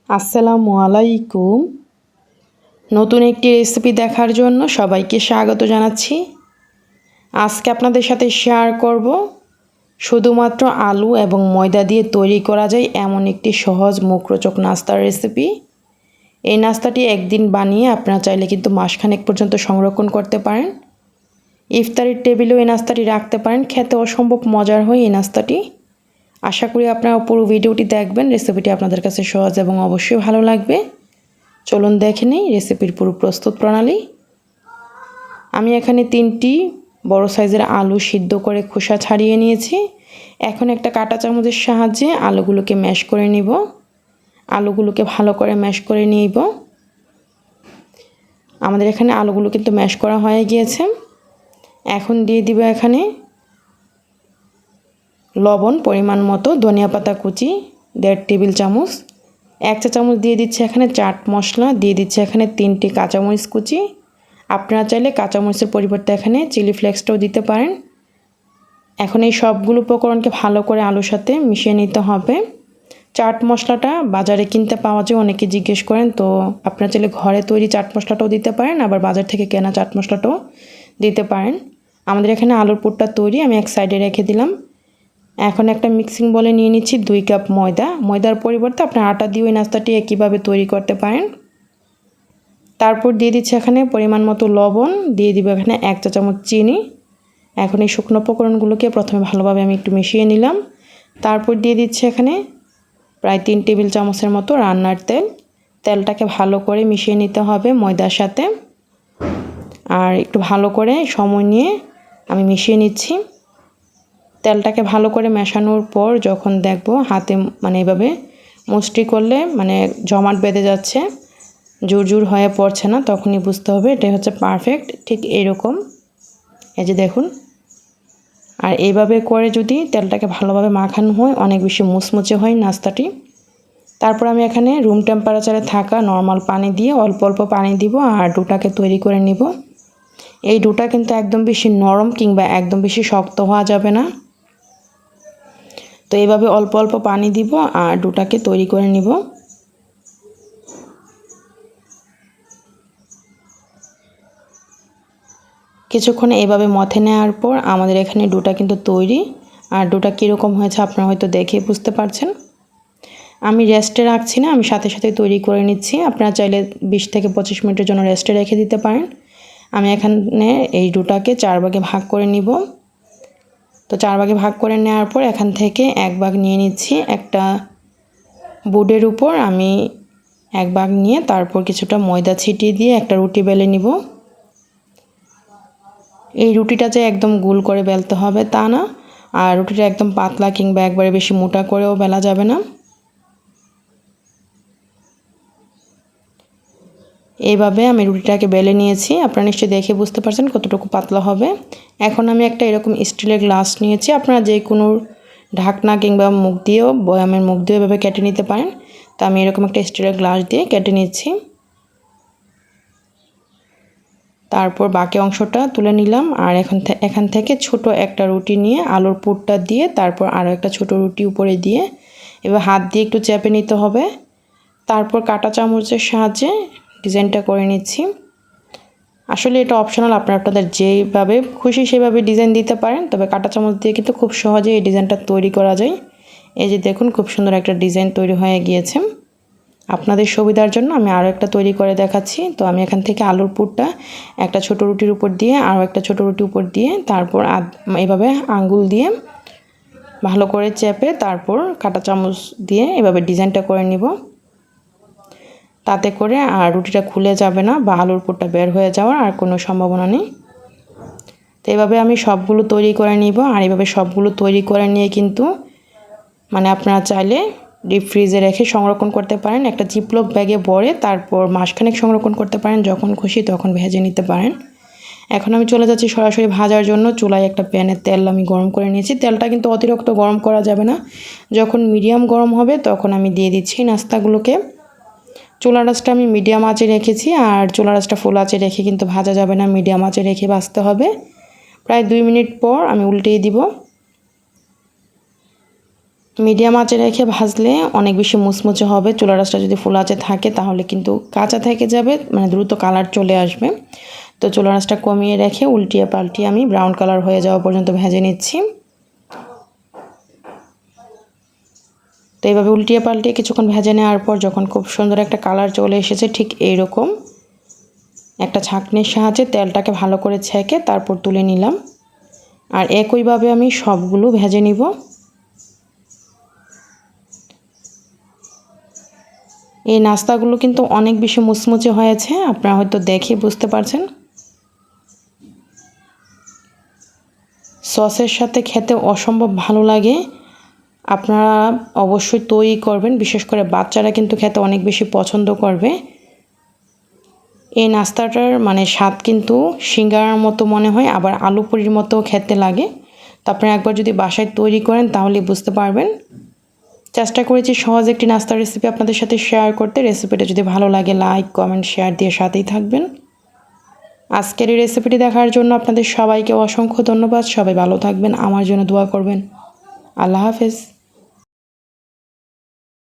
আসসালামু আলাইকুম। নতুন একটি রেসিপি দেখার জন্য সবাইকে স্বাগত জানাচ্ছি। আজকে আপনাদের সাথে শেয়ার করব শুধুমাত্র আলু এবং ময়দা দিয়ে তৈরি করা যায় এমন একটি সহজ মুখরোচক নাস্তার রেসিপি। এই নাস্তাটি একদিন বানিয়ে আপনারা চাইলে কিন্তু মাসখানেক পর্যন্ত সংরক্ষণ করতে পারেন। ইফতারের টেবিলেও এই নাস্তাটি রাখতে পারেন। খেতে অসম্ভব মজার হয় এই নাস্তাটি। আশা করি আপনারা পুরো ভিডিওটি দেখবেন। রেসিপিটি আপনাদের কাছে সহজ এবং অবশ্যই ভালো লাগবে। চলুন দেখে নিই রেসিপির পুরো প্রস্তুত প্রণালী। আমি এখানে 3টি বড় সাইজের আলু সিদ্ধ করে খোসা ছাড়িয়ে নিয়েছি। এখন একটা কাঁটা চামচের সাহায্যে আলুগুলোকে ম্যাশ করে নিব। আলুগুলোকে ভালো করে ম্যাশ করে নিব। আমাদের এখানে আলুগুলো কিন্তু ম্যাশ করা হয়ে গিয়েছে। এখন দিয়ে দিব এখানে লবণ পরিমাণ মতো, ধনিয়া পাতা কুচি 1.5 টেবিল চামচ, 1 চা চামচ দিয়ে দিচ্ছি এখানে চাট মশলা, দিয়ে দিচ্ছি এখানে 3টি কাঁচামরিচ কুচি। আপনারা চাইলে কাঁচামরিচের পরিবর্তে এখানে চিলি ফ্লেক্সটাও দিতে পারেন। এখন এই সবগুলো উপকরণকে ভালো করে আলুর সাথে মিশিয়ে নিতে হবে। চাট মশলাটা বাজারে কিনতে পাওয়া যায়, অনেকে জিজ্ঞেস করেন, তো আপনারা চাইলে ঘরে তৈরি চাট মশলাটাও দিতে পারেন, আবার বাজার থেকে কেনা চাট মশলাটাও দিতে পারেন। আমাদের এখানে আলুর পুরটা তৈরি, আমি এক সাইডে রেখে দিলাম। এখন একটা মিক্সিং বলে নিয়ে নিচ্ছি 2 কাপ ময়দা। ময়দার পরিবর্তে আপনার আটা দিয়ে ওই নাস্তাটি একইভাবে তৈরি করতে পারেন। তারপর দিয়ে দিচ্ছি এখানে পরিমাণ মতো লবণ, দিয়ে দিব এখানে 1 চা চামচ চিনি। এখন এই শুকনো উপকরণগুলোকে প্রথমে ভালোভাবে আমি একটু মিশিয়ে নিলাম। তারপর দিয়ে দিচ্ছি এখানে প্রায় 3 টেবিল চামচের মতো রান্নার তেল। তেলটাকে ভালো করে মিশিয়ে নিতে হবে ময়দার সাথে। আর একটু ভালো করে সময় নিয়ে আমি মিশিয়ে নিচ্ছি। তেলটাকে ভালো করে মেশানোর পর যখন দেখব হাতে এভাবে মুষ্টি করলে জমাট বেঁধে যাচ্ছে, জোর জোর হয়ে পড়ছে না, তখনই বুঝতে হবে এটাই হচ্ছে পারফেক্ট। ঠিক এরকম, এই যে দেখুন। আর এইভাবে করে যদি তেলটাকে ভালোভাবে মাখানো হয় অনেক বেশি মুচমুচে হয় নাস্তাটি। তারপর আমি এখানে রুম টেম্পারেচারে থাকা নর্মাল পানি দিয়ে অল্প অল্প পানি দিব আর ডোটাকে তৈরি করে নিব। এই ডোটা কিন্তু একদম বেশি নরম কিংবা একদম বেশি শক্ত হওয়া যাবে না। তো এইভাবে অল্প অল্প পানি দিব আর ডোটাকে তৈরি করে নিব। কিছুক্ষণ এইভাবে মথে নেওয়ার পর আমাদের এখানে ডোটা কিন্তু তৈরি। আর ডোটা কীরকম হয়েছে আপনারা হয়তো দেখে বুঝতে পারছেন। আমি রেস্টে রাখছি না, আমি সাথে সাথে তৈরি করে নিচ্ছি। আপনারা চাইলে 20 থেকে 25 মিনিটের জন্য রেস্টে রেখে দিতে পারেন। আমি এখানে এই ডোটাকে 4 ভাগে ভাগ করে নিব। তো 4 ভাগে ভাগ করে নেওয়ার পর এখান থেকে 1 ভাগ নিয়ে নিচ্ছি। একটা বোর্ডের উপর আমি 1 ভাগ নিয়ে তারপর কিছুটা ময়দা ছিটিয়ে দিয়ে একটা রুটি বেলে নিব। এই রুটিটা যে একদম গোল করে বেলতে হবে তা না, আর রুটিটা একদম পাতলা কিংবা একবারে বেশি মোটা করেও বেলা যাবে না। এইভাবে আমি রুটিটাকে বেলে নিয়েছি। আপনারা নিশ্চয়ই দেখে বুঝতে পারছেন কতটুকু পাতলা হবে। এখন আমি একটা এরকম স্টিলের গ্লাস নিয়েছি। আপনারা যে কোনো ঢাকনা কিংবা মুখ দিয়েও, বয়ামের মুখ দিয়েও এভাবে কেটে নিতে পারেন। তো আমি এরকম একটা স্টিলের গ্লাস দিয়ে কেটে নিচ্ছি। তারপর বাকি অংশটা তুলে নিলাম। আর এখান থেকে ছোট একটা রুটি নিয়ে আলুর পুরটা দিয়ে তারপর আরও একটা ছোট রুটি উপরে দিয়ে এবার হাত দিয়ে একটু চেপে নিতে হবে। তারপর কাঁটা চামচের সাহায্যে ডিজাইনটা করে নিচ্ছি। আসলে এটা অপশনাল, আপনাদের যেভাবে খুশি সেভাবে ডিজাইন দিতে পারেন, তবে কাঁটা চামচ দিয়ে কিন্তু খুব সহজেই এই ডিজাইনটা তৈরি করা যায়। এই যে দেখুন, খুব সুন্দর একটা ডিজাইন তৈরি হয়ে গিয়েছে। আপনাদের সুবিধার জন্য আমি আরও একটা তৈরি করে দেখাচ্ছি। তো আমি এখান থেকে আলুর পুরটা একটা ছোট রুটির উপর দিয়ে আরও একটা ছোট রুটির উপর দিয়ে তারপর এভাবে আঙ্গুল দিয়ে ভালো করে চেপে তারপর কাঁটা চামচ দিয়ে এভাবে ডিজাইনটা করে নিব। তাতে করে আর রুটিটা খুলে যাবে না বা আলুর পুরটা বের হয়ে যাওয়ার আর কোনো সম্ভাবনা নেই। তো এইভাবে আমি সবগুলো তৈরি করে নিব। আর এইভাবে সবগুলো তৈরি করে নিয়ে কিন্তু আপনারা চাইলে ডিপ ফ্রিজে রেখে সংরক্ষণ করতে পারেন। একটা জিপলক ব্যাগে ভরে তারপর মাসখানেক সংরক্ষণ করতে পারেন, যখন খুশি তখন ভেজে নিতে পারেন। এখন আমি চলে যাচ্ছি সরাসরি ভাজার জন্য। চুলায় একটা প্যানে তেল আমি গরম করে নিয়েছি। তেলটা কিন্তু অতিরিক্ত গরম করা যাবে না, যখন মিডিয়াম গরম হবে তখন আমি দিয়ে দিচ্ছি নাস্তাগুলোকে। চুলার আঁচটা আমি মিডিয়াম আঁচে রেখেছি, আর চুলার আঁচটা ফুল আঁচে রেখে কিন্তু ভাজা যাবে না, মিডিয়াম আঁচে রেখে ভাজতে হবে। প্রায় 2 মিনিট পর আমি উল্টিয়ে দিব। মিডিয়াম আঁচে রেখে ভাজলে অনেক বেশি মুচমুচে হবে। চুলা রাসটা যদি ফুল আঁচে থাকে তাহলে কিন্তু কাঁচা থেকে যাবে, মানে দ্রুত কালার চলে আসবে। তো চুলা রাসটা কমিয়ে রেখে উল্টিয়ে পাল্টিয়ে আমি ব্রাউন কালার হয়ে যাওয়া পর্যন্ত ভেজে নিচ্ছি। তো এইভাবে উল্টিয়ে পাল্টিয়ে কিছুক্ষণ ভেজে নেওয়ার পর যখন খুব সুন্দর একটা কালার চলে এসেছে, ঠিক এইরকম একটা ছাঁকনির সাহায্যে তেলটাকে ভালো করে ছেঁকে তারপর তুলে নিলাম। আর একইভাবে আমি সবগুলো ভেজে নিব। এই নাস্তাগুলো কিন্তু অনেক বেশি মুচমুচে হয়েছে, আপনারা হয়তো দেখে বুঝতে পারছেন। সসের সাথে খেতে অসম্ভব ভালো লাগে। আপনারা অবশ্যই তৈরি করবেন, বিশেষ করে বাচ্চারা কিন্তু খেতে অনেক বেশি পছন্দ করবে। এই নাস্তাটার মানে স্বাদ কিন্তু সিঙ্গারার মতো মনে হয়, আবার আলু পুরির মতো খেতে লাগে। তো আপনারা একবার যদি বাসায় তৈরি করেন তাহলে বুঝতে পারবেন। চেষ্টা করেছি সহজ একটি নাস্তার রেসিপি আপনাদের সাথে শেয়ার করতে। রেসিপিটা যদি ভালো লাগে লাইক কমেন্ট শেয়ার দিয়ে সাথেই থাকবেন। আজকের এই রেসিপিটি দেখার জন্য আপনাদের সবাইকে অসংখ্য ধন্যবাদ। সবাই ভালো থাকবেন, আমার জন্য দোয়া করবেন। আল্লাহ হাফেজ।